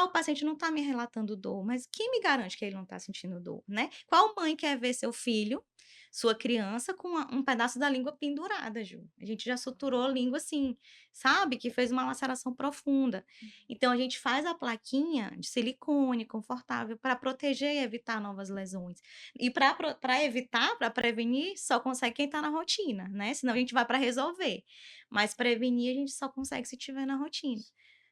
Speaker 2: O paciente não está me relatando dor, mas quem me garante que ele não está sentindo dor, né? Qual mãe quer ver seu filho, sua criança, com um pedaço da língua pendurada, Ju? A gente já suturou a língua assim, sabe? Que fez uma laceração profunda. Então, a gente faz a plaquinha de silicone confortável para proteger e evitar novas lesões. E para evitar, para prevenir, só consegue quem está na rotina, né? Senão a gente vai para resolver. Mas prevenir a gente só consegue se tiver na rotina.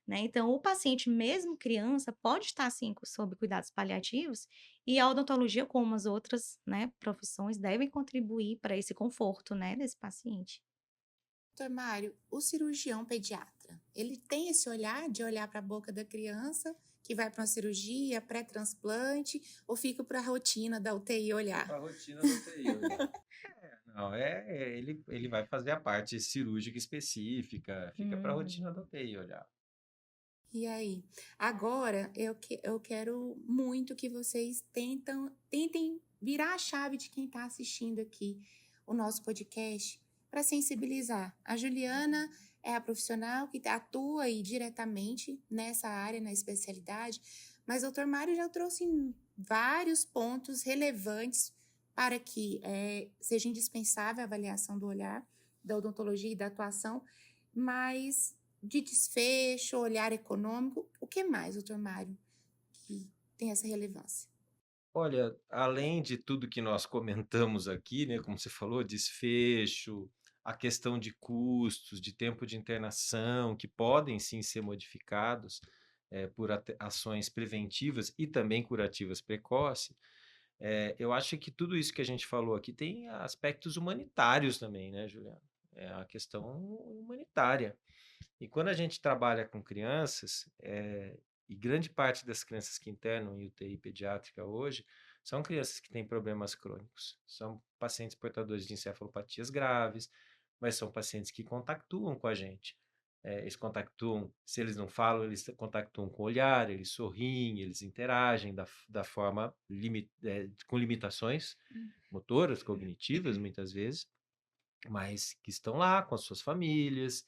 Speaker 2: Né? Então, o paciente, mesmo criança, pode estar sim sob cuidados paliativos e a odontologia, como as outras, né, profissões, devem contribuir para esse conforto, né, desse paciente.
Speaker 1: Doutor Mário, o cirurgião pediatra, ele tem esse olhar de olhar para a boca da criança que vai para uma cirurgia, pré-transplante, ou fica para a rotina da UTI olhar?
Speaker 3: Para a rotina da UTI olhar. Não, ele vai fazer a parte cirúrgica específica, fica para a rotina da UTI olhar.
Speaker 1: E aí? Agora, eu quero muito que vocês tentem virar a chave de quem está assistindo aqui o nosso podcast para sensibilizar. A Juliana é a profissional que atua aí diretamente nessa área, na especialidade, mas o doutor Mário já trouxe vários pontos relevantes para que seja indispensável a avaliação do olhar, da odontologia e da atuação, mas de desfecho, olhar econômico, o que mais, doutor Mário, que tem essa relevância?
Speaker 3: Olha, além de tudo que nós comentamos aqui, né, como você falou, desfecho, a questão de custos, de tempo de internação, que podem sim ser modificados por ações preventivas e também curativas precoces, eu acho que tudo isso que a gente falou aqui tem aspectos humanitários também, né, Juliana? É a questão humanitária. E quando a gente trabalha com crianças, e grande parte das crianças que internam em UTI pediátrica hoje são crianças que têm problemas crônicos, são pacientes portadores de encefalopatias graves, mas são pacientes que contactuam com a gente. Eles contactuam, se eles não falam, eles contactuam com o olhar, eles sorriem, eles interagem da forma com limitações motoras, cognitivas, muitas vezes, mas que estão lá com as suas famílias,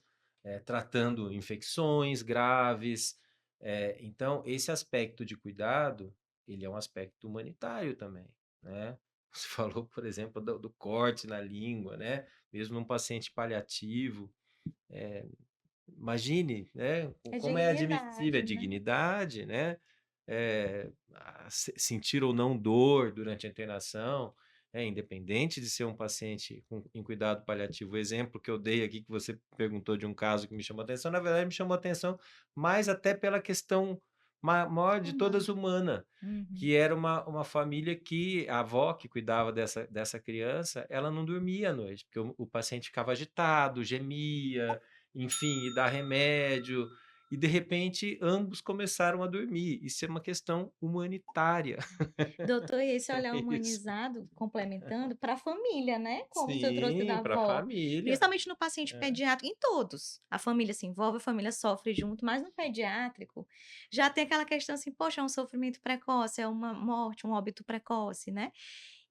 Speaker 3: tratando infecções graves. Então, esse aspecto de cuidado, ele é um aspecto humanitário também, né? Você falou, por exemplo, do corte na língua, né? Mesmo num paciente paliativo, imagine, né?
Speaker 2: É
Speaker 3: Como é admissível a
Speaker 2: dignidade, né?
Speaker 3: dignidade, né? Sentir ou não dor durante a internação, independente de ser um paciente em cuidado paliativo. O exemplo que eu dei aqui, que você perguntou de um caso que me chamou a atenção, na verdade me chamou a atenção mais até pela questão maior de todas
Speaker 2: Humano.
Speaker 3: humana,
Speaker 2: Uhum.
Speaker 3: que era uma família que a avó que cuidava dessa criança, ela não dormia à noite, porque o paciente ficava agitado, gemia, enfim, e dá remédio, e de repente ambos começaram a dormir. Isso é uma questão humanitária.
Speaker 2: Doutor, e esse olhar
Speaker 3: É isso.
Speaker 2: humanizado, complementando, para a família, né? Como o senhor trouxe da
Speaker 3: Sim, para a
Speaker 2: avó.
Speaker 3: família.
Speaker 2: Principalmente no paciente
Speaker 3: É.
Speaker 2: pediátrico, em todos. A família se envolve, a família sofre junto, mas no pediátrico já tem aquela questão assim, poxa, é um sofrimento precoce, é uma morte, um óbito precoce, né?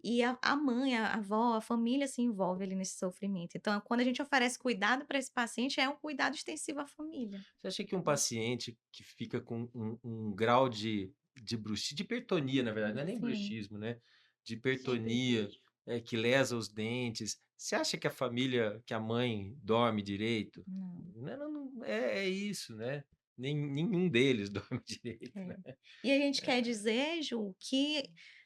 Speaker 2: E a mãe, a avó, a família se envolve ali nesse sofrimento. Então, quando a gente oferece cuidado para esse paciente, é um cuidado extensivo à família.
Speaker 3: Você acha que um paciente que fica com um grau de bruxismo, de hipertonia, na verdade, não é nem
Speaker 2: Sim.
Speaker 3: bruxismo, né? De hipertonia, que lesa os dentes, você acha que a família, que a mãe dorme direito?
Speaker 2: Não.
Speaker 3: É isso, né? Nenhum deles dorme direito,
Speaker 2: É.
Speaker 3: né?
Speaker 2: E a gente quer dizer, Ju, que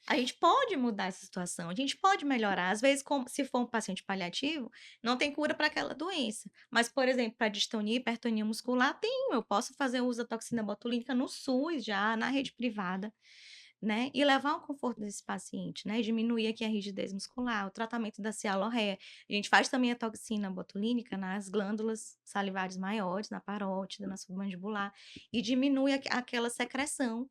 Speaker 2: a gente pode mudar essa situação, a gente pode melhorar. Às vezes, se for um paciente paliativo, não tem cura para aquela doença. Mas, por exemplo, para distonia, hipertonia muscular, tem. Eu posso fazer uso da toxina botulínica no SUS, já, na rede privada, né? E levar ao conforto desse paciente, né? Diminuir aqui a rigidez muscular, o tratamento da cialorreia. A gente faz também a toxina botulínica nas glândulas salivares maiores, na parótida, na submandibular, e diminui aquela secreção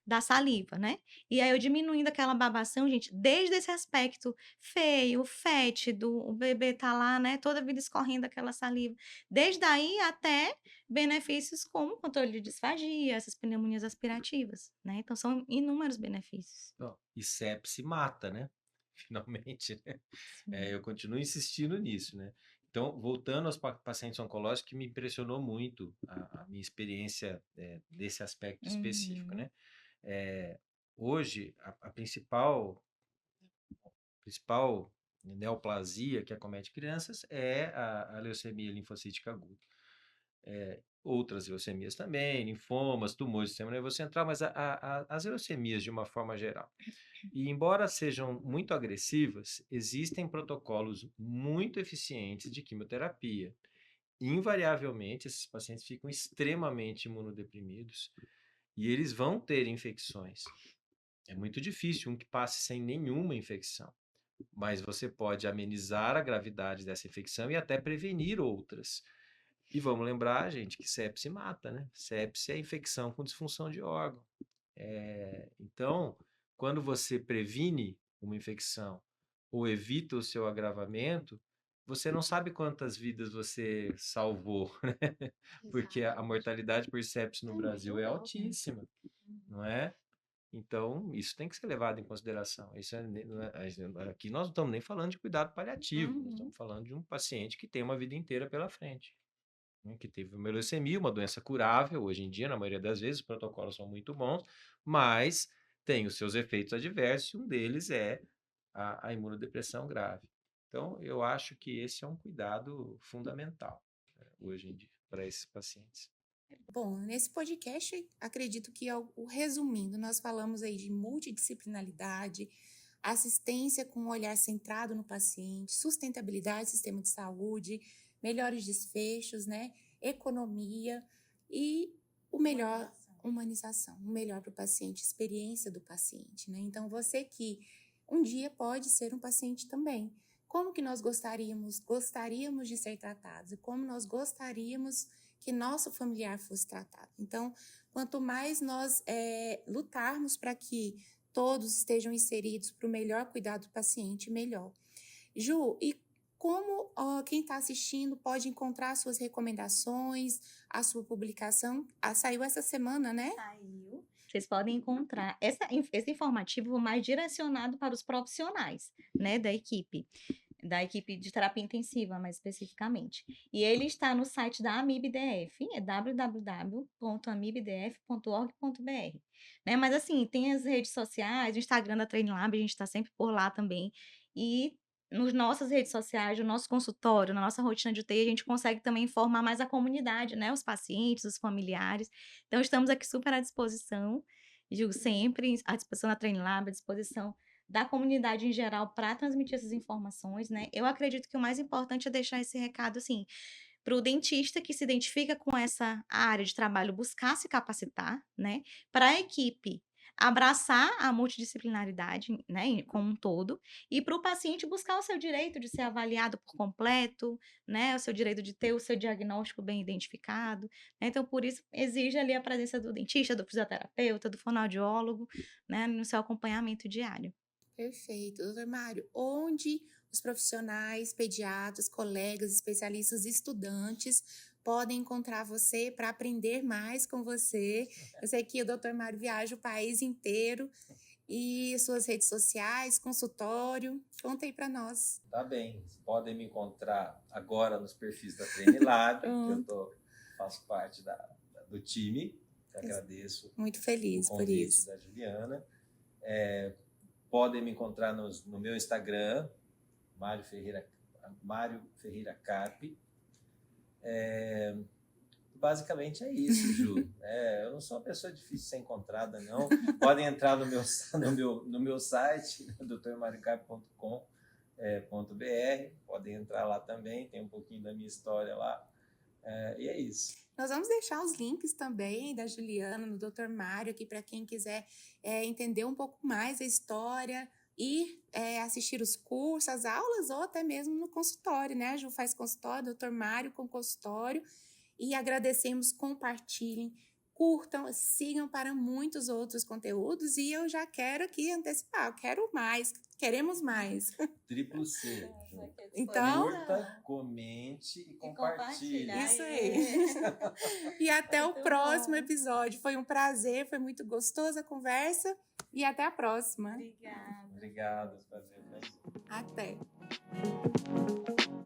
Speaker 2: da saliva, né? E aí eu diminuindo aquela babação, gente, desde esse aspecto feio, fétido, o bebê tá lá, né, toda a vida escorrendo aquela saliva. Desde aí até benefícios como controle de disfagia, essas pneumonias aspirativas, né? Então são inúmeros benefícios.
Speaker 3: Ó, e sepse mata, né? Finalmente, né?
Speaker 2: Sim.
Speaker 3: Eu continuo insistindo nisso, né? Então, voltando aos pacientes oncológicos, que me impressionou muito a minha experiência desse aspecto específico,
Speaker 2: Uhum.
Speaker 3: né? Eh, Hoje, a principal neoplasia que acomete crianças é a leucemia linfocítica aguda. Outras leucemias também, linfomas, tumores do sistema nervoso central, mas as leucemias de uma forma geral. E embora sejam muito agressivas, existem protocolos muito eficientes de quimioterapia. Invariavelmente, esses pacientes ficam extremamente imunodeprimidos e eles vão ter infecções. É muito difícil um que passe sem nenhuma infecção, mas você pode amenizar a gravidade dessa infecção e até prevenir outras. E vamos lembrar, gente, que sepse mata, né? Sepse é infecção com disfunção de órgão. Então, quando você previne uma infecção ou evita o seu agravamento, você não sabe quantas vidas você salvou, né? Porque a mortalidade por sepse no Brasil é altíssima, não é? Então, isso tem que ser levado em consideração. Aqui nós não estamos nem falando de cuidado paliativo, nós
Speaker 2: Uhum.
Speaker 3: estamos falando de um paciente que tem uma vida inteira pela frente, né, que teve uma leucemia, uma doença curável. Hoje em dia, na maioria das vezes, os protocolos são muito bons, mas tem os seus efeitos adversos, e um deles é a imunodepressão grave. Então, eu acho que esse é um cuidado fundamental, né, hoje em dia, para esses pacientes.
Speaker 1: Bom, nesse podcast, acredito que, resumindo, nós falamos aí de multidisciplinaridade, assistência com um olhar centrado no paciente, sustentabilidade do sistema de saúde, melhores desfechos, né? Economia e o melhor, humanização, o melhor para o paciente, experiência do paciente, né? Então, você que um dia pode ser um paciente também. Como que nós gostaríamos de ser tratados? E como nós gostaríamos que nosso familiar fosse tratado. Então, quanto mais nós lutarmos para que todos estejam inseridos para o melhor cuidado do paciente, melhor. Ju, e como quem está assistindo pode encontrar suas recomendações, a sua publicação. Saiu essa semana, né?
Speaker 2: Saiu. Vocês podem encontrar esse informativo mais direcionado para os profissionais, né, da equipe de terapia intensiva, mais especificamente. E ele está no site da AMIBDF, é www.amibdf.org.br, né? Mas assim, tem as redes sociais, o Instagram da Train Lab, a gente está sempre por lá também. E nas nossas redes sociais, no nosso consultório, na nossa rotina de UTI, a gente consegue também informar mais a comunidade, né? Os pacientes, os familiares. Então, estamos aqui super à disposição, digo sempre, à disposição da Train Lab, à disposição da comunidade em geral para transmitir essas informações, né? Eu acredito que o mais importante é deixar esse recado, assim, para o dentista que se identifica com essa área de trabalho buscar se capacitar, né? Para a equipe abraçar a multidisciplinaridade, né, como um todo, e para o paciente buscar o seu direito de ser avaliado por completo, né, o seu direito de ter o seu diagnóstico bem identificado, né? Então, por isso, exige ali a presença do dentista, do fisioterapeuta, do fonoaudiólogo, né, no seu acompanhamento diário.
Speaker 1: Perfeito. Doutor Mário, onde os profissionais, pediatras, colegas, especialistas, estudantes podem encontrar você para aprender mais com você? Eu sei que o doutor Mário viaja o país inteiro e suas redes sociais, consultório. Conta aí para nós.
Speaker 3: Tá bem. Podem me encontrar agora nos perfis da Train Lab, que eu faço parte do time. Agradeço.
Speaker 1: Muito feliz
Speaker 3: o
Speaker 1: por isso.
Speaker 3: convite da Juliana. Podem me encontrar no meu Instagram, Mário Ferreira Carpe. Basicamente é isso, Ju. Eu não sou uma pessoa difícil de ser encontrada, não. Podem entrar no meu site, drmariocap.com.br. Podem entrar lá também, tem um pouquinho da minha história lá. E é isso.
Speaker 1: Nós vamos deixar os links também da Juliana, do Dr. Mário, aqui para quem quiser entender um pouco mais a história e assistir os cursos, as aulas, ou até mesmo no consultório, né? A Ju faz consultório, Dr. Mário com consultório. E agradecemos, compartilhem, curtam, sigam para muitos outros conteúdos. E eu já quero aqui antecipar, eu quero mais, queremos mais.
Speaker 3: Triplo C.
Speaker 1: Então,
Speaker 3: curta, comente e compartilhe.
Speaker 1: Isso aí. E até o próximo episódio. Foi um prazer, foi muito gostosa a conversa. E até a próxima.
Speaker 2: Obrigada.
Speaker 3: Obrigado. Prazer.
Speaker 1: Até.